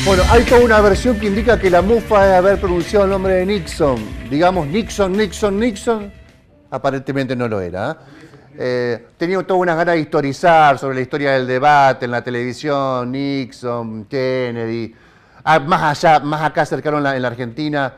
Bueno, hay toda una versión que indica que la mufa es haber pronunciado el nombre de Nixon. Digamos Nixon, Nixon, Nixon. Aparentemente no lo era. Tenía toda una gana de historizar sobre la historia del debate en la televisión, Nixon, Kennedy. Más allá, más acá cercano en la Argentina,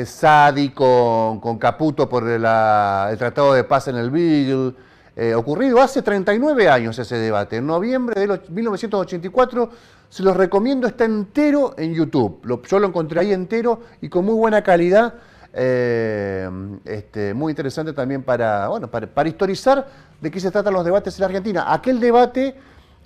Sadi con Caputo por el Tratado de Paz en el Beagle. Ocurrido hace 39 años ese debate, en noviembre de 1984, se los recomiendo, está entero en YouTube, yo lo encontré ahí entero y con muy buena calidad, muy interesante también para historizar de qué se tratan los debates en la Argentina. Aquel debate,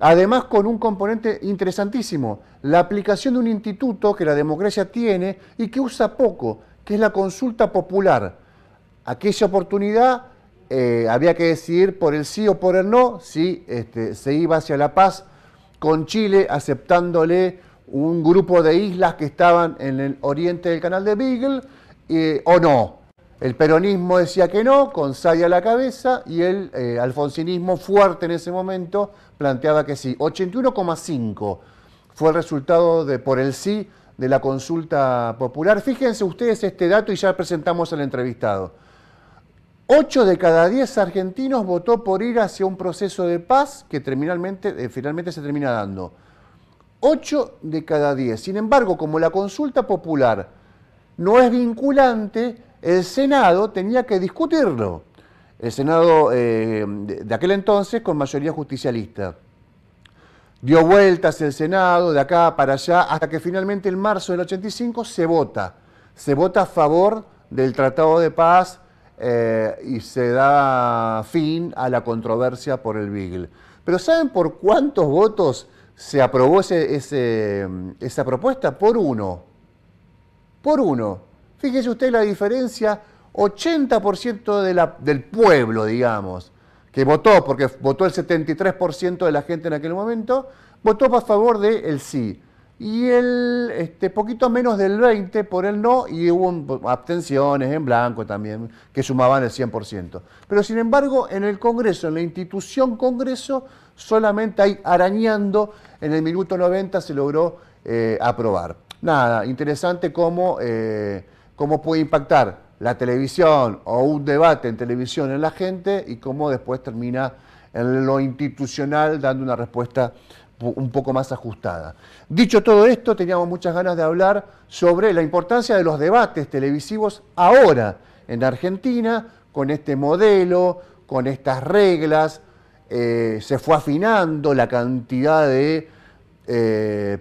además con un componente interesantísimo, la aplicación de un instituto que la democracia tiene y que usa poco, que es la consulta popular. Aquella oportunidad había que decidir por el sí o por el no, si se iba hacia la paz con Chile, aceptándole un grupo de islas que estaban en el oriente del canal de Beagle, o no. El peronismo decía que no, con Sadi a la cabeza, y el alfonsinismo fuerte en ese momento planteaba que sí. 81,5 fue el resultado por el sí de la consulta popular. Fíjense ustedes este dato y ya presentamos al entrevistado. 8 de cada 10 argentinos votó por ir hacia un proceso de paz que finalmente se termina dando. 8 de cada 10. Sin embargo, como la consulta popular no es vinculante, el Senado tenía que discutirlo. El Senado de aquel entonces con mayoría justicialista. Dio vueltas el Senado de acá para allá hasta que finalmente en marzo del 85 se vota. Se vota a favor del Tratado de Paz y se da fin a la controversia por el Beagle. Pero ¿saben por cuántos votos se aprobó esa propuesta? Por uno. Por uno. Fíjese usted la diferencia, 80% del pueblo, digamos, que votó, porque votó el 73% de la gente en aquel momento, votó a favor del sí. Y poquito menos del 20% por el no, y hubo abstenciones en blanco también, que sumaban el 100%. Pero sin embargo, en el Congreso, en la institución Congreso, solamente ahí arañando, en el minuto 90 se logró aprobar. Nada, interesante cómo puede impactar la televisión o un debate en televisión en la gente y cómo después termina en lo institucional dando una respuesta un poco más ajustada. Dicho todo esto, teníamos muchas ganas de hablar sobre la importancia de los debates televisivos ahora en Argentina, con este modelo, con estas reglas. Se fue afinando la cantidad de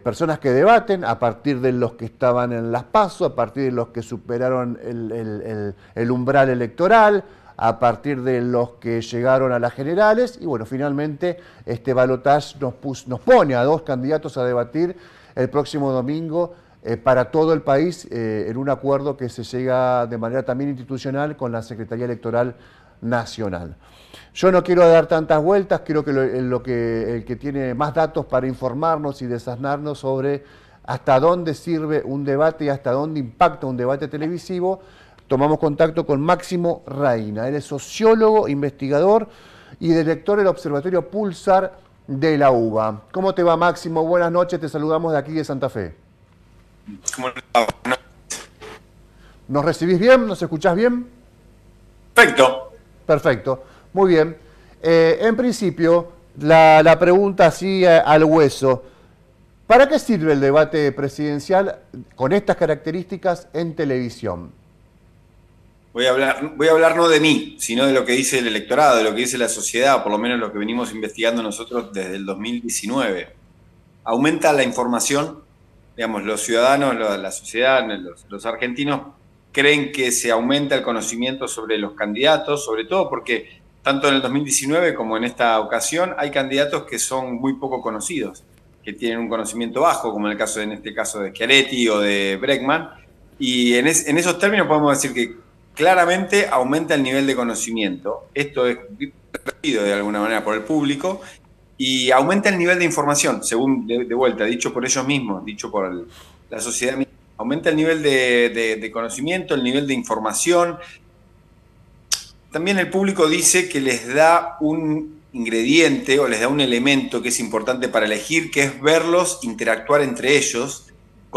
personas que debaten a partir de los que estaban en las PASO, a partir de los que superaron el umbral electoral, a partir de los que llegaron a las generales, y bueno, finalmente este balotaje nos pone a 2 candidatos a debatir el próximo domingo para todo el país en un acuerdo que se llega de manera también institucional con la Secretaría Electoral Nacional. Yo no quiero dar tantas vueltas, creo que el que tiene más datos para informarnos y desasnarnos sobre hasta dónde sirve un debate y hasta dónde impacta un debate televisivo, tomamos contacto con Máximo Reina. Él es sociólogo, investigador y director del Observatorio Pulsar de la UBA. ¿Cómo te va, Máximo? Buenas noches, te saludamos de aquí de Santa Fe. ¿Cómo estás? ¿Nos recibís bien? ¿Nos escuchás bien? Perfecto. Perfecto, muy bien. En principio, la pregunta así al hueso. ¿Para qué sirve el debate presidencial con estas características en televisión? Voy a hablar no de mí, sino de lo que dice el electorado, de lo que dice la sociedad, por lo menos lo que venimos investigando nosotros desde el 2019. Aumenta la información, digamos, los ciudadanos, la sociedad, los argentinos creen que se aumenta el conocimiento sobre los candidatos, sobre todo porque tanto en el 2019 como en esta ocasión hay candidatos que son muy poco conocidos, que tienen un conocimiento bajo, como en este caso de Schiaretti o de Bregman, y en esos términos podemos decir que claramente aumenta el nivel de conocimiento. Esto es percibido de alguna manera por el público y aumenta el nivel de información, según de vuelta, dicho por ellos mismos, dicho por la sociedad misma. Aumenta el nivel de conocimiento, el nivel de información. También el público dice que les da un ingrediente o les da un elemento que es importante para elegir, que es verlos interactuar entre ellos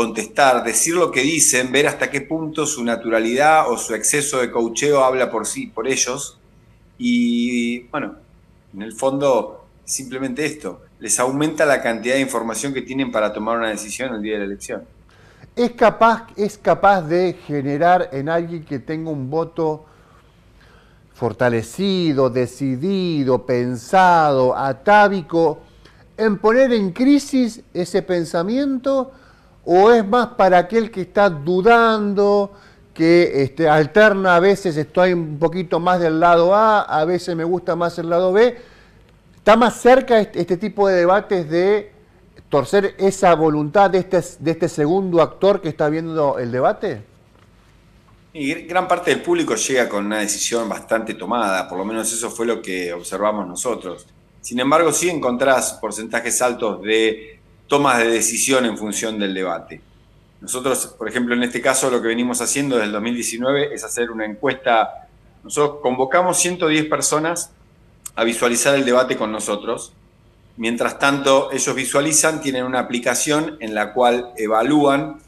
contestar, decir lo que dicen, ver hasta qué punto su naturalidad o su exceso de coacheo habla por sí, por ellos. Y bueno, en el fondo, simplemente esto, les aumenta la cantidad de información que tienen para tomar una decisión el día de la elección. Es capaz de generar en alguien que tenga un voto fortalecido, decidido, pensado, atávico, en poner en crisis ese pensamiento, o es más para aquel que está dudando, que alterna, a veces estoy un poquito más del lado A veces me gusta más el lado B? ¿Está más cerca este tipo de debates de torcer esa voluntad de este segundo actor que está viendo el debate? Y gran parte del público llega con una decisión bastante tomada, por lo menos eso fue lo que observamos nosotros. Sin embargo, sí encontrás porcentajes altos de tomas de decisión en función del debate. Nosotros, por ejemplo, en este caso, lo que venimos haciendo desde el 2019 es hacer una encuesta. Nosotros convocamos 110 personas a visualizar el debate con nosotros. Mientras tanto, ellos visualizan, tienen una aplicación en la cual evalúan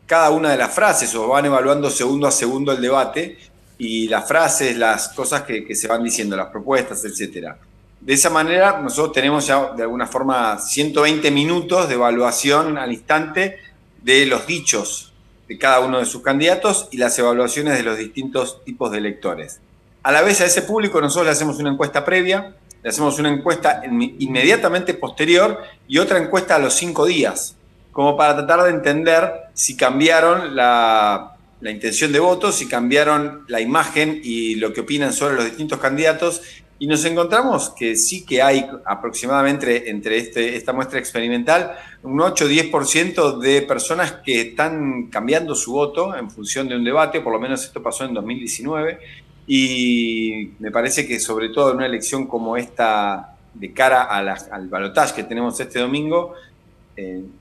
cada una de las frases o van evaluando segundo a segundo el debate y las frases, las cosas que se van diciendo, las propuestas, etcétera. De esa manera, nosotros tenemos ya de alguna forma 120 minutos de evaluación al instante de los dichos de cada uno de sus candidatos y las evaluaciones de los distintos tipos de electores. A la vez a ese público nosotros le hacemos una encuesta previa, le hacemos una encuesta inmediatamente posterior y otra encuesta a los 5 días, como para tratar de entender si cambiaron la intención de voto, si cambiaron la imagen y lo que opinan sobre los distintos candidatos. Y nos encontramos que sí que hay aproximadamente entre esta muestra experimental un 8-10% de personas que están cambiando su voto en función de un debate, por lo menos esto pasó en 2019, y me parece que sobre todo en una elección como esta, de cara al balotaje que tenemos este domingo,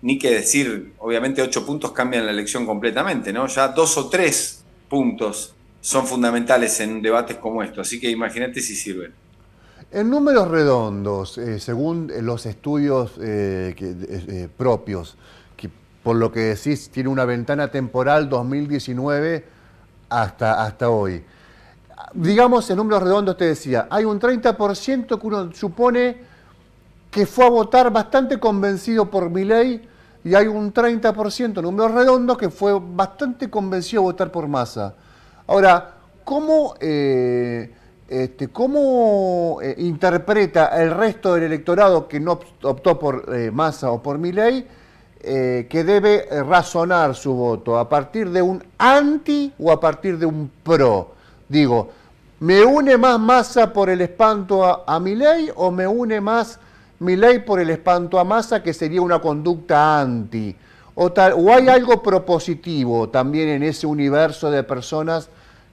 ni que decir, obviamente 8 puntos cambian la elección completamente, ¿no? Ya 2 o 3 puntos son fundamentales en debates como esto, así que imagínate si sirven. En números redondos, según los estudios propios, que por lo que decís tiene una ventana temporal 2019 hasta hoy. Digamos, en números redondos te decía, hay un 30% que uno supone que fue a votar bastante convencido por Milei y hay un 30% en números redondos que fue bastante convencido a votar por Massa. Ahora, ¿cómo interpreta el resto del electorado que no optó por Massa o por Milei que debe razonar su voto? ¿A partir de un anti o a partir de un pro? Digo, ¿me une más Massa por el espanto a Milei o me une más Milei por el espanto a Massa, que sería una conducta anti? ¿O hay algo propositivo también en ese universo de personas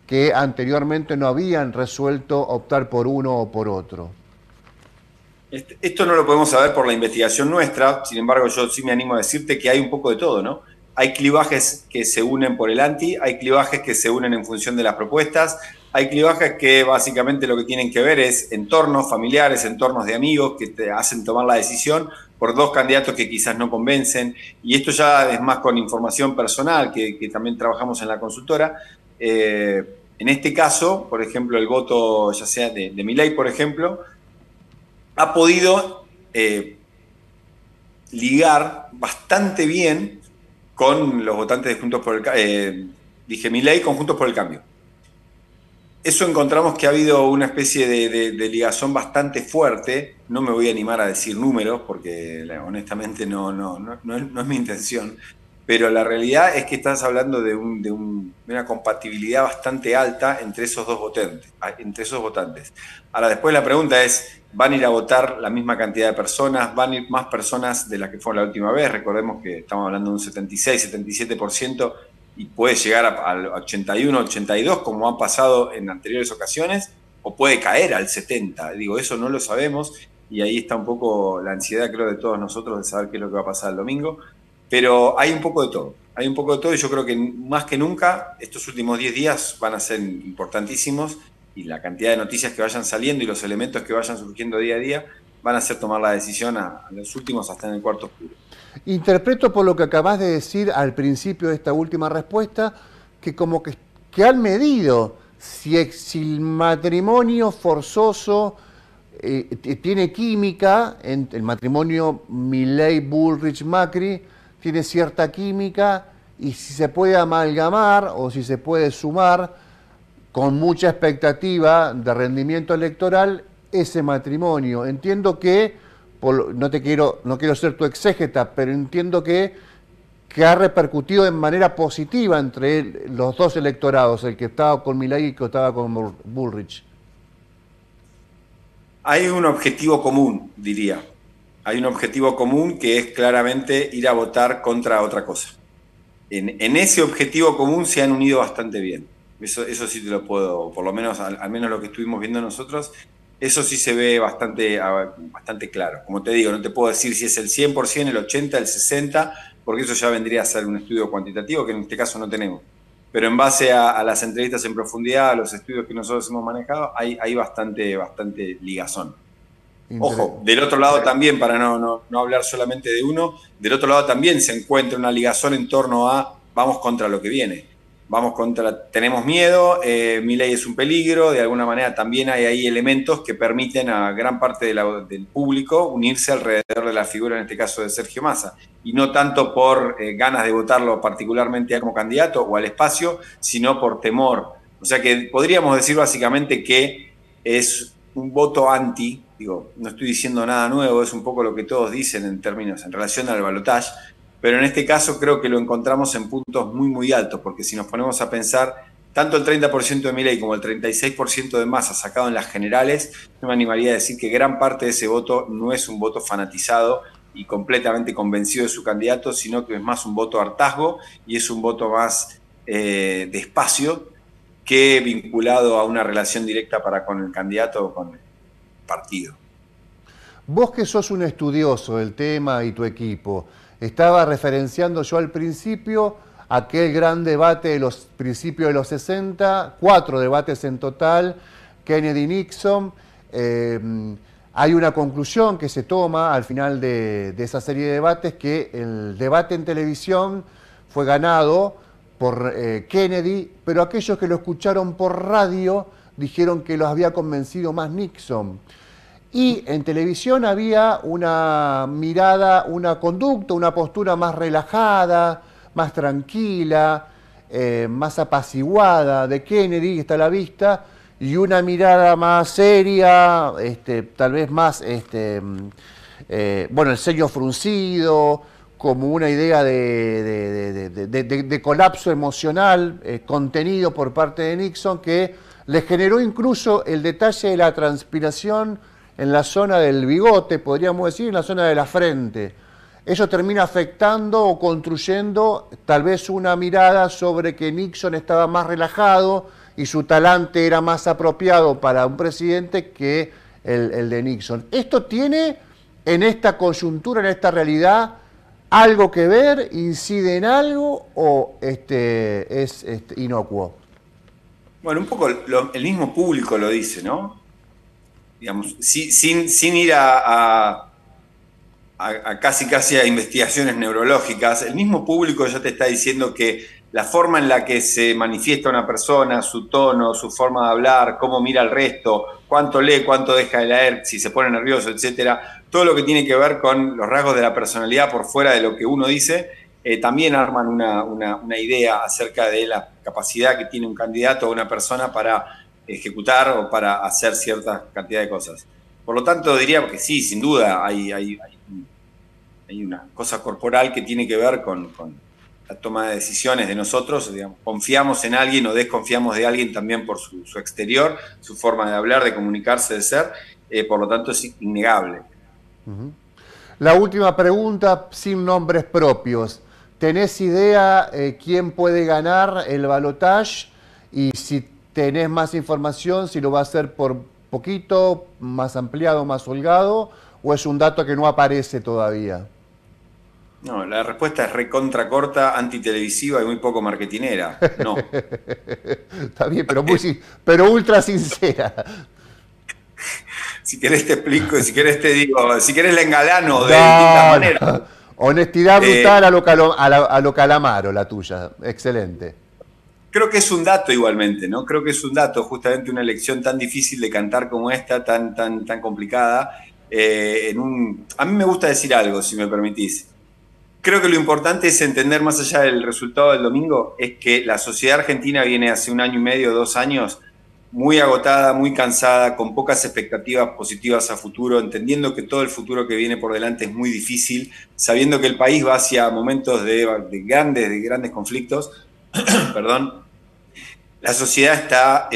que anteriormente no habían resuelto optar por uno o por otro? Esto no lo podemos saber por la investigación nuestra, sin embargo yo sí me animo a decirte que hay un poco de todo, ¿no? Hay clivajes que se unen por el anti, hay clivajes que se unen en función de las propuestas, hay clivajes que básicamente lo que tienen que ver es entornos familiares, entornos de amigos que te hacen tomar la decisión por 2 candidatos que quizás no convencen, y esto ya es más con información personal que también trabajamos en la consultora. En este caso, por ejemplo, el voto ya sea de Milei, por ejemplo, ha podido ligar bastante bien con los votantes de Juntos por el Cambio, dije Milei con Juntos por el Cambio. Eso encontramos que ha habido una especie de ligazón bastante fuerte. No me voy a animar a decir números porque honestamente no es mi intención, pero la realidad es que estás hablando de una compatibilidad bastante alta entre esos dos votantes. Ahora, después la pregunta es, ¿van a ir a votar la misma cantidad de personas? ¿Van a ir más personas de las que fueron la última vez? Recordemos que estamos hablando de un 76-77% y puede llegar al 81-82%, como ha pasado en anteriores ocasiones, o puede caer al 70%. Digo, eso no lo sabemos, y ahí está un poco la ansiedad, creo, de todos nosotros de saber qué es lo que va a pasar el domingo. Pero hay un poco de todo, y yo creo que más que nunca estos últimos 10 días van a ser importantísimos, y la cantidad de noticias que vayan saliendo y los elementos que vayan surgiendo día a día van a hacer tomar la decisión a los últimos hasta en el cuarto oscuro. Interpreto por lo que acabas de decir al principio de esta última respuesta, que como que han medido si el matrimonio forzoso tiene química, el matrimonio Milei-Bullrich-Macri tiene cierta química, y si se puede amalgamar o si se puede sumar con mucha expectativa de rendimiento electoral ese matrimonio. Entiendo que, no quiero ser tu exégeta, pero entiendo que ha repercutido de manera positiva entre los dos electorados, el que estaba con Milei y el que estaba con Bullrich. Hay un objetivo común, diría. Hay un objetivo común que es claramente ir a votar contra otra cosa. En ese objetivo común se han unido bastante bien. Eso sí te lo puedo, por lo menos, al menos lo que estuvimos viendo nosotros, eso sí se ve bastante claro. Como te digo, no te puedo decir si es el 100%, el 80%, el 60%, porque eso ya vendría a ser un estudio cuantitativo que en este caso no tenemos. Pero en base a las entrevistas en profundidad, a los estudios que nosotros hemos manejado, hay bastante ligazón. Ojo, del otro lado también, para no hablar solamente de uno, del otro lado también se encuentra una ligazón en torno a vamos contra lo que viene. Tenemos miedo, Milei es un peligro, de alguna manera también hay ahí elementos que permiten a gran parte del público unirse alrededor de la figura, en este caso de Sergio Massa, y no tanto por ganas de votarlo particularmente como candidato o al espacio, sino por temor. O sea que podríamos decir básicamente que es un voto anti, digo, no estoy diciendo nada nuevo, es un poco lo que todos dicen en relación al balotaje, pero en este caso creo que lo encontramos en puntos muy, muy altos, porque si nos ponemos a pensar, tanto el 30% de Milei como el 36% de Massa sacado en las generales, no me animaría a decir que gran parte de ese voto no es un voto fanatizado y completamente convencido de su candidato, sino que es más un voto hartazgo y es un voto más de espacio que vinculado a una relación directa con el candidato o con el partido. Vos que sos un estudioso del tema y tu equipo, estaba referenciando yo al principio aquel gran debate de los principios de los 60, 4 debates en total, Kennedy-Nixon. Hay una conclusión que se toma al final de esa serie de debates, que el debate en televisión fue ganado por Kennedy, pero aquellos que lo escucharon por radio dijeron que los había convencido más Nixon. Y en televisión había una mirada, una conducta, una postura más relajada, más tranquila, más apaciguada de Kennedy, que está a la vista, y una mirada más seria, tal vez más, el ceño fruncido, como una idea de colapso emocional contenido por parte de Nixon, que le generó incluso el detalle de la transpiración en la zona del bigote, podríamos decir, en la zona de la frente. Eso termina afectando o construyendo tal vez una mirada sobre que Nixon estaba más relajado y su talante era más apropiado para un presidente que el de Nixon. ¿Esto tiene en esta coyuntura, en esta realidad, algo que ver, incide en algo o es inocuo? Bueno, un poco el mismo público lo dice, ¿no? Digamos, sin ir a casi a investigaciones neurológicas, el mismo público ya te está diciendo que la forma en la que se manifiesta una persona, su tono, su forma de hablar, cómo mira al resto, cuánto lee, cuánto deja de leer, si se pone nervioso, etcétera, todo lo que tiene que ver con los rasgos de la personalidad por fuera de lo que uno dice, también arman una idea acerca de la capacidad que tiene un candidato o una persona para ejecutar o para hacer cierta cantidad de cosas. Por lo tanto, diría que sí, sin duda, hay una cosa corporal que tiene que ver con la toma de decisiones de nosotros, digamos, confiamos en alguien o desconfiamos de alguien también por su exterior, su forma de hablar, de comunicarse, de ser, por lo tanto es innegable. La última pregunta, sin nombres propios. ¿Tenés idea quién puede ganar el balotaje? Y si tenés más información, si lo va a hacer por poquito, más ampliado, más holgado, o es un dato que no aparece todavía. No, la respuesta es recontra corta, antitelevisiva y muy poco marketinera. No. Está bien, pero ultra sincera. Si querés te explico, si querés te digo, si querés la engalano de distintas maneras. Honestidad brutal a lo Calamaro, la tuya. Excelente. Creo que es un dato igualmente, ¿no? Creo que es un dato, justamente una elección tan difícil de cantar como esta, tan complicada. A mí me gusta decir algo, si me permitís. Creo que lo importante es entender, más allá del resultado del domingo, es que la sociedad argentina viene hace 1 año y medio, 2 años, muy agotada, muy cansada, con pocas expectativas positivas a futuro, entendiendo que todo el futuro que viene por delante es muy difícil, sabiendo que el país va hacia momentos de grandes conflictos. Perdón. La sociedad está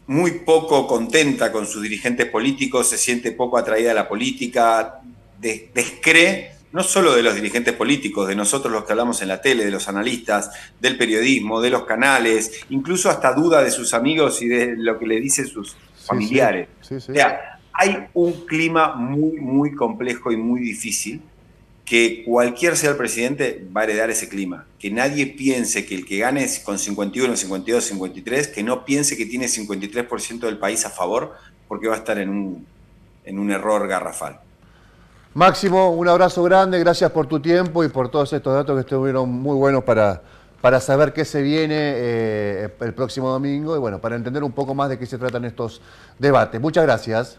muy poco contenta con sus dirigentes políticos, se siente poco atraída a la política, descree no solo de los dirigentes políticos, de nosotros los que hablamos en la tele, de los analistas, del periodismo, de los canales, incluso hasta duda de sus amigos y de lo que le dicen sus familiares. Sí. O sea, hay un clima muy, muy complejo y muy difícil que cualquier sea el presidente va a heredar ese clima. Que nadie piense que el que gane con 51, 52, 53, que no piense que tiene 53% del país a favor, porque va a estar en un error garrafal. Máximo, un abrazo grande, gracias por tu tiempo y por todos estos datos que estuvieron muy buenos para saber qué se viene el próximo domingo y bueno, para entender un poco más de qué se tratan estos debates. Muchas gracias.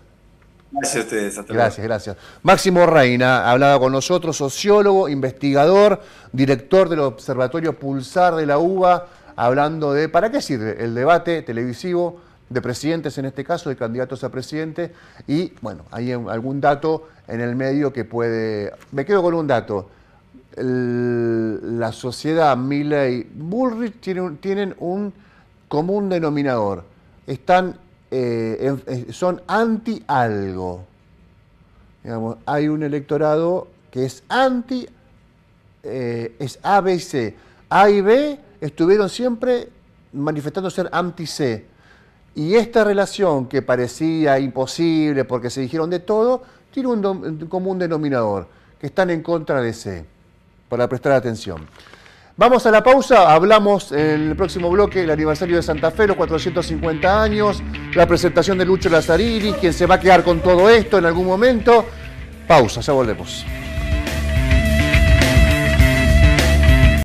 Gracias a ustedes. Hasta luego. Gracias. Máximo Reina hablaba con nosotros, sociólogo, investigador, director del Observatorio Pulsar de la UBA, hablando de para qué sirve el debate televisivo de presidentes, en este caso, de candidatos a presidente, y bueno, hay algún dato en el medio que puede... Me quedo con un dato. La sociedad Milei Bullrich tienen un común denominador. Son anti algo. Digamos, hay un electorado que es anti, es A, B y C. A y B estuvieron siempre manifestando ser anti-C. Y esta relación que parecía imposible porque se dijeron de todo, tiene un común denominador, que están en contra de C, para prestar atención. Vamos a la pausa, hablamos en el próximo bloque, el aniversario de Santa Fe, los 450 años, la presentación de Lucho Lazzarini, quien se va a quedar con todo esto en algún momento. Pausa, ya volvemos.